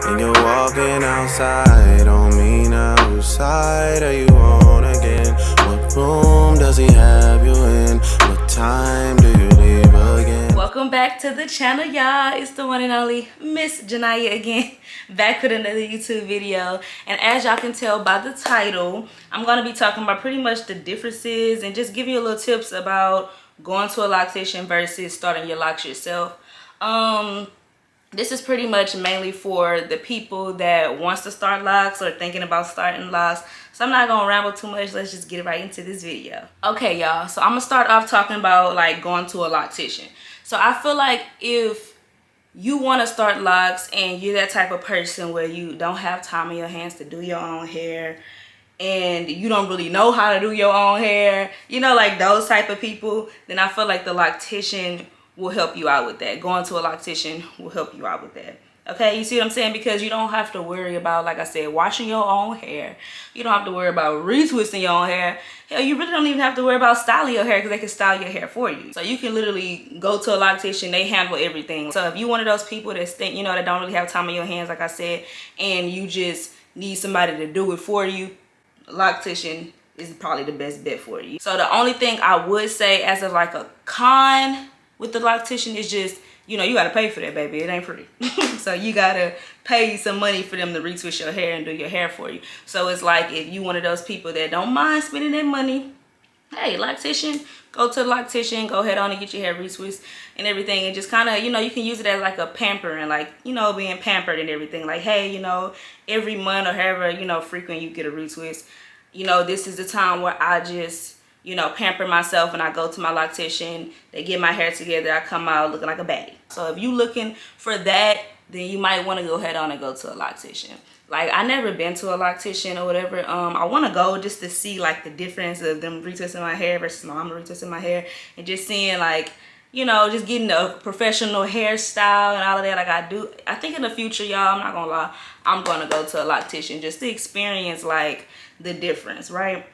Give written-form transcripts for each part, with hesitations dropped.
And you're walking outside on me now. Whose side are you on again? What room does he have you in? What time do you leave again? Welcome back to the channel, y'all. It's the one and only Miss Janaya again, back with another YouTube video. And as y'all can tell by the title, I'm going to be talking about pretty much the differences and just give you a little tips about going to a loctician versus starting your locks yourself. This is pretty much mainly for the people that wants to start locks or thinking about starting locks. So I'm not gonna ramble too much. Let's just get right into this video. Okay, y'all. So I'm gonna start off talking about like going to a loctician. So I feel like if you want to start locks and you're that type of person where you don't have time in your hands to do your own hair and you don't really know how to do your own hair, you know, like those type of people, then I feel like the loctician will help you out with that. Going to a loctician will help you out with that. Okay, you see what I'm saying? Because you don't have to worry about, like I said, washing your own hair. You don't have to worry about retwisting your own hair. Hell, you really don't even have to worry about styling your hair because they can style your hair for you. So you can literally go to a loctician, they handle everything. So if you're one of those people that think, you know, that don't really have time in your hands, like I said, and you just need somebody to do it for you, a loctician is probably the best bet for you. So the only thing I would say as of like a con with the loctician is just, you know, you gotta pay for that, baby. It ain't free. So you gotta pay some money for them to retwist your hair and do your hair for you. So it's like if you one of those people that don't mind spending that money, hey, loctician, go to the loctician, go ahead on and get your hair retwist and everything, and just kind of, you know, you can use it as like a pampering, like, you know, being pampered and everything. Like, hey, you know, every month or however, you know, frequent you get a retwist, you know, this is the time where I just, you know, pamper myself and I go to my loctician. They get my hair together. I come out looking like a baddie. So if you looking for that, then you might want to go ahead on and go to a loctician. Like, I never been to a loctician or whatever. I want to go just to see like the difference of them retwisting my hair versus my mama retwisting my hair, and just seeing like, you know, just getting a professional hairstyle and all of that. Like I think in the future, y'all, I'm not gonna lie, I'm gonna go to a loctician just to experience like the difference, right?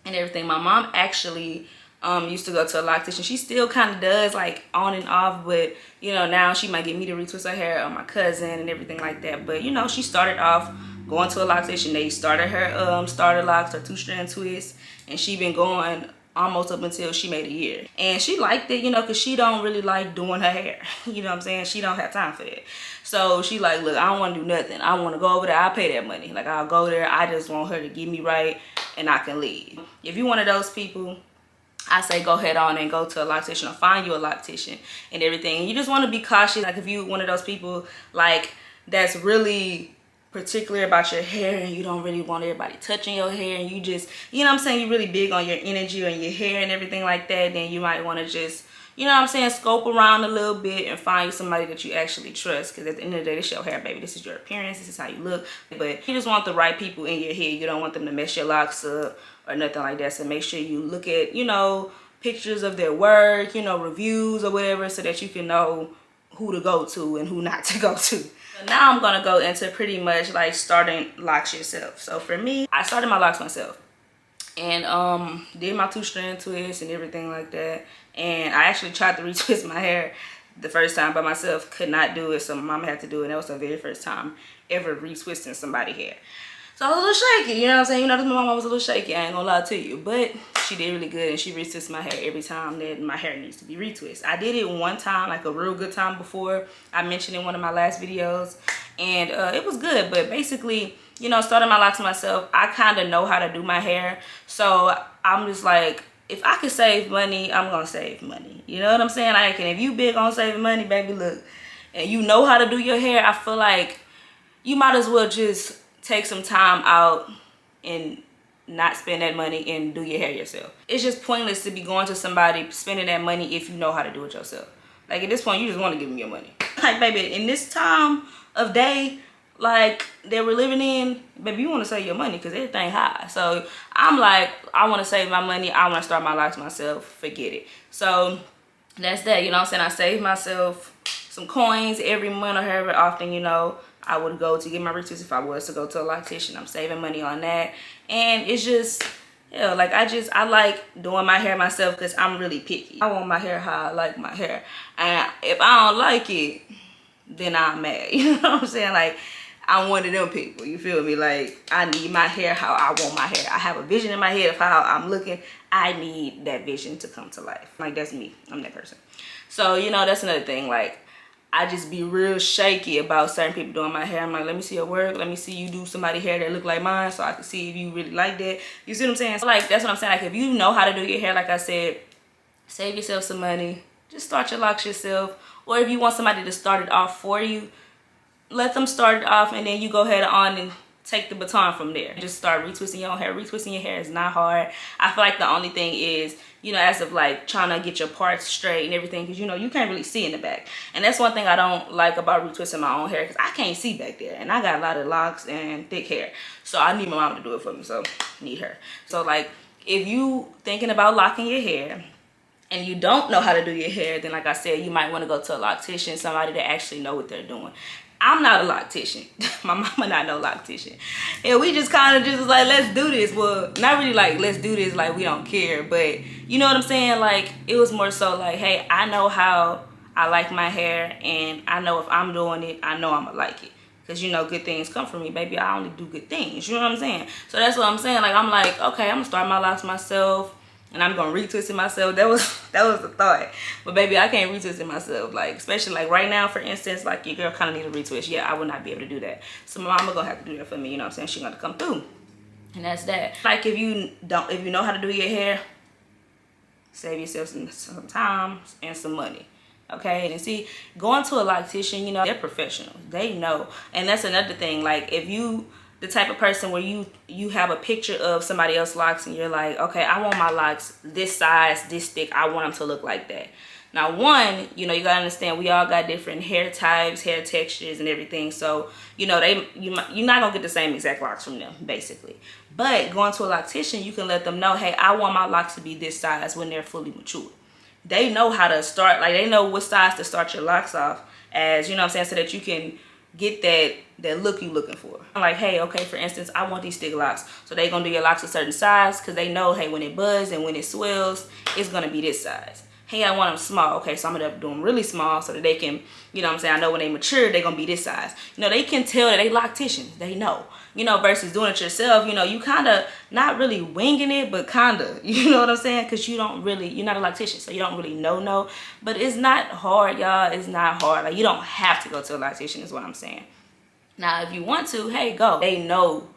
And everything. My mom actually used to go to a loctician. She still kind of does, like, on and off, but you know, now she might get me to retwist her hair or my cousin and everything like that. But you know, she started off going to a loctician. They started her starter locks or 2-strand twists, and she been going almost up until she made a year. And she liked it, you know, because she don't really like doing her hair. You know what I'm saying? She don't have time for that. So she like, look, I don't want to do nothing. I want to go over there. I'll pay that money. Like, I'll go there. I just want her to get me right and I can leave. If you're one of those people, I say go ahead on and go to a loctician or find you a loctician and everything. And you just want to be cautious. Like, if you one of those people like that's really particular about your hair and you don't really want everybody touching your hair, and you just, you know what I'm saying, you're really big on your energy and your hair and everything like that, then you might want to just, you know what I'm saying, scope around a little bit and find you somebody that you actually trust. Because at the end of the day, this is your hair, baby. This is your appearance. This is how you look. But you just want the right people in your hair. You don't want them to mess your locks up or nothing like that. So make sure you look at, you know, pictures of their work, you know, reviews or whatever, so that you can know who to go to and who not to go to. So now I'm gonna go into pretty much like starting locks yourself. So for me, I started my locks myself and did my 2-strand twists and everything like that. And I actually tried to retwist my hair the first time by myself, could not do it, so my mama had to do it. And that was the very first time ever retwisting somebody's hair. So I was a little shaky, you know what I'm saying? You know, my mama was a little shaky, I ain't gonna lie to you. But she did really good, and she retwists my hair every time that my hair needs to be retwisted. I did it one time, like a real good time before. I mentioned in one of my last videos, and it was good. But basically, you know, starting my locks myself, I kind of know how to do my hair. So I'm just like, if I could save money, I'm gonna save money. You know what I'm saying? Like, and if you big on saving money, baby, look, and you know how to do your hair, I feel like you might as well just take some time out and not spend that money and do your hair yourself. It's just pointless to be going to somebody spending that money if you know how to do it yourself. Like, at this point, you just want to give them your money. Like, baby, in this time of day, like, that we're living in, baby, you want to save your money because everything high. So I'm like, I want to save my money. I want to start my locks myself. Forget it. So that's that. You know what I'm saying? I save myself some coins every month or however often, you know, I would go to get my retwist if I was to go to a loctician. I'm saving money on that. And it's just, yeah, like I like doing my hair myself because I'm really picky. I want my hair how I like my hair. And if I don't like it, then I'm mad. You know what I'm saying? Like, I'm one of them people, you feel me? Like, I need my hair how I want my hair. I have a vision in my head of how I'm looking. I need that vision to come to life. Like, that's me. I'm that person. So, you know, that's another thing. Like, I just be real shaky about certain people doing my hair. I'm like, let me see your work. Let me see you do somebody's hair that look like mine so I can see if you really like that. You see what I'm saying? So, like, that's what I'm saying. Like, if you know how to do your hair, like I said, save yourself some money. Just start your locks yourself. Or if you want somebody to start it off for you, let them start it off, and then you go ahead on and take the baton from there. Just start retwisting your own hair. Retwisting your hair is not hard. I feel like the only thing is, you know, as of like trying to get your parts straight and everything, because you know you can't really see in the back. And that's one thing I don't like about retwisting my own hair, because I can't see back there, and I got a lot of locks and thick hair, so I need my mom to do it for me. So need her. So like, if you thinking about locking your hair and you don't know how to do your hair, then like I said, you might want to go to a loctician, somebody that actually know what they're doing. I'm not a loctician. My mama not no loctician. And we just kind of just like, let's do this. Well, not really like, let's do this, like we don't care. But you know what I'm saying? Like, it was more so like, hey, I know how I like my hair. And I know if I'm doing it, I know I'm going to like it. Because, you know, good things come from me. Baby, I only do good things. You know what I'm saying? So that's what I'm saying. Like, I'm like, okay, I'm going to start my locks myself. And I'm gonna retwist it myself. That was the thought. But baby, I can't retwist it myself. Like, especially like right now, for instance, like your girl kind of need a retwist. Yeah, I would not be able to do that. So my mama gonna have to do that for me. You know what I'm saying? She gonna come through. And that's that. Like, if you know how to do your hair, save yourself some time and some money. Okay, and see, going to a loctician, you know, they're professionals. They know. And that's another thing. Like, if you the type of person where you have a picture of somebody else's locks and you're like, okay, I want my locks this size, this thick, I want them to look like that. Now, one, you know, you gotta understand, we all got different hair types, hair textures and everything. So, you know, you're not gonna get the same exact locks from them, basically. But going to a loctician, you can let them know, hey, I want my locks to be this size when they're fully mature. They know how to start, like, they know what size to start your locks off as, you know what I'm saying, so that you can get that look you looking for. I'm like, hey, okay, for instance, I want these thick locks. So they gonna do your locks a certain size, because they know, hey, when it buzzes and when it swells, it's gonna be this size. Hey, I want them small. Okay, so I'm gonna do them really small so that they can, you know what I'm saying, I know when they mature, they're gonna be this size. You know, they can tell that they locticians. They know. You know, versus doing it yourself, you know, you kind of not really winging it, but kind of, you know what I'm saying? Because you're not a loctician, so you don't really know. But it's not hard, y'all. It's not hard. Like, you don't have to go to a loctician is what I'm saying. Now, if you want to, hey, go. They know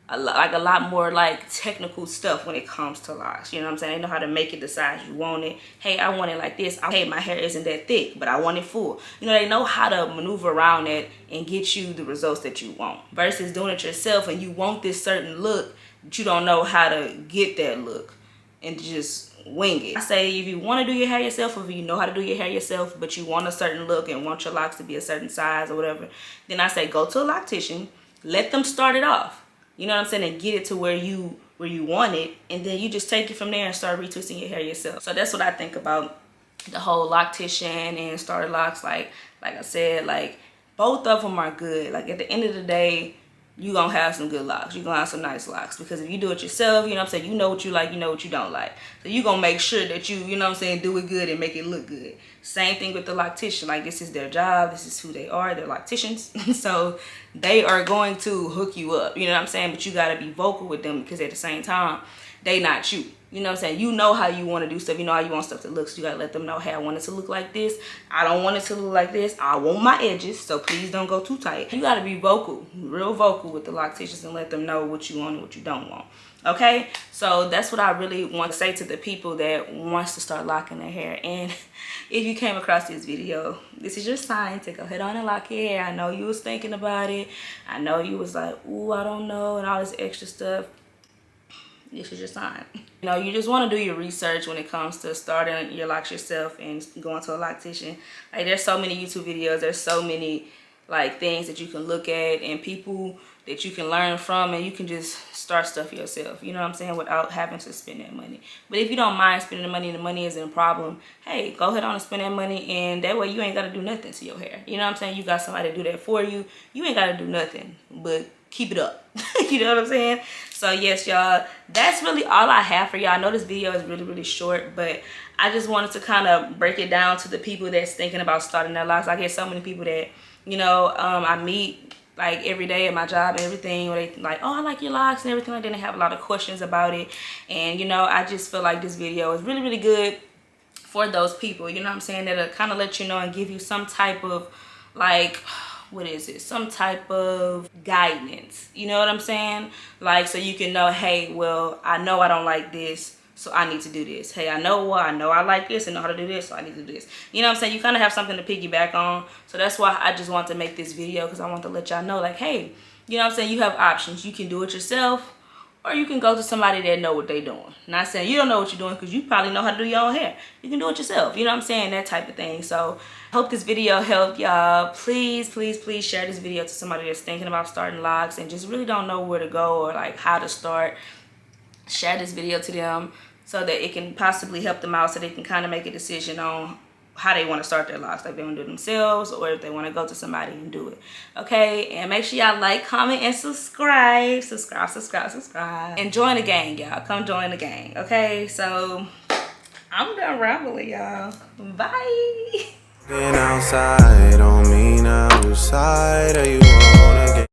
a lot more like technical stuff when it comes to locks. You know what I'm saying? They know how to make it the size you want it. Hey, I want it like this. Hey, my hair isn't that thick, but I want it full. You know, they know how to maneuver around it and get you the results that you want. Versus doing it yourself and you want this certain look, but you don't know how to get that look and just wing it. I say, if you want to do your hair yourself, or if you know how to do your hair yourself, but you want a certain look and want your locks to be a certain size or whatever, then I say go to a loctician, let them start it off. You know what I'm saying? And get it to where you want it, and then you just take it from there and start retwisting your hair yourself. So that's what I think about the whole loctician and starter locks. Like I said, like, both of them are good. Like, at the end of the day, you gonna have some good locks. You're gonna have some nice locks, because if you do it yourself, you know what I'm saying, you know what you like, you know what you don't like. So you gonna make sure that you know what I'm saying, do it good and make it look good. Same thing with the loctician. Like, this is their job, this is who they are, they're locticians. So they are going to hook you up, you know what I'm saying? But you gotta be vocal with them, because at the same time, they not you. You know what I'm saying? You know how you want to do stuff. You know how you want stuff to look. So you got to let them know, hey, I want it to look like this. I don't want it to look like this. I want my edges, so please don't go too tight. You got to be vocal, real vocal with the locticians, and let them know what you want and what you don't want. Okay? So that's what I really want to say to the people that wants to start locking their hair. And if you came across this video, this is your sign to go ahead on and lock your hair. I know you was thinking about it. I know you was like, ooh, I don't know, and all this extra stuff. This is your sign. You know, you just want to do your research when it comes to starting your locks yourself and going to a loctician. Like, there's so many YouTube videos, there's so many like things that you can look at and people that you can learn from, and you can just start stuff yourself, you know what I'm saying, without having to spend that money. But if you don't mind spending the money and the money isn't a problem, hey, go ahead on and spend that money, and that way you ain't got to do nothing to your hair. You know what I'm saying? You got somebody to do that for you. You ain't got to do nothing but keep it up. You know what I'm saying? So yes, y'all, that's really all I have for y'all. I know this video is really short, but I just wanted to kind of break it down to the people that's thinking about starting their locks. I get so many people that, you know, I meet like every day at my job and everything, where they like, oh, I like your locks and everything like that. They have a lot of questions about it, and you know, I just feel like this video is really, really good for those people, you know what I'm saying, that'll kind of let you know and give you some type of like, what is it, some type of guidance, you know what I'm saying, like, so you can know, hey, well, I know I don't like this, so I need to do this. Hey, I know I like this and know how to do this, so I need to do this. You know what I'm saying? You kind of have something to piggyback on. So that's why I just want to make this video, because I want to let y'all know, like, hey, you know what I'm saying, you have options. You can do it yourself, or you can go to somebody that know what they're doing. Not saying you don't know what you're doing, because you probably know how to do your own hair. You can do it yourself. You know what I'm saying? That type of thing. So I hope this video helped y'all. Please, please, please share this video to somebody that's thinking about starting locks and just really don't know where to go or like how to start. Share this video to them so that it can possibly help them out, so they can kind of make a decision on how they want to start their locks, like they want to do it themselves or if they want to go to somebody and do it. Okay, and make sure y'all like, comment, and subscribe. Subscribe. And join the gang, y'all. Come join the gang. Okay, so I'm done rambling, y'all. Bye. Been outside, don't mean outside. Are you on again?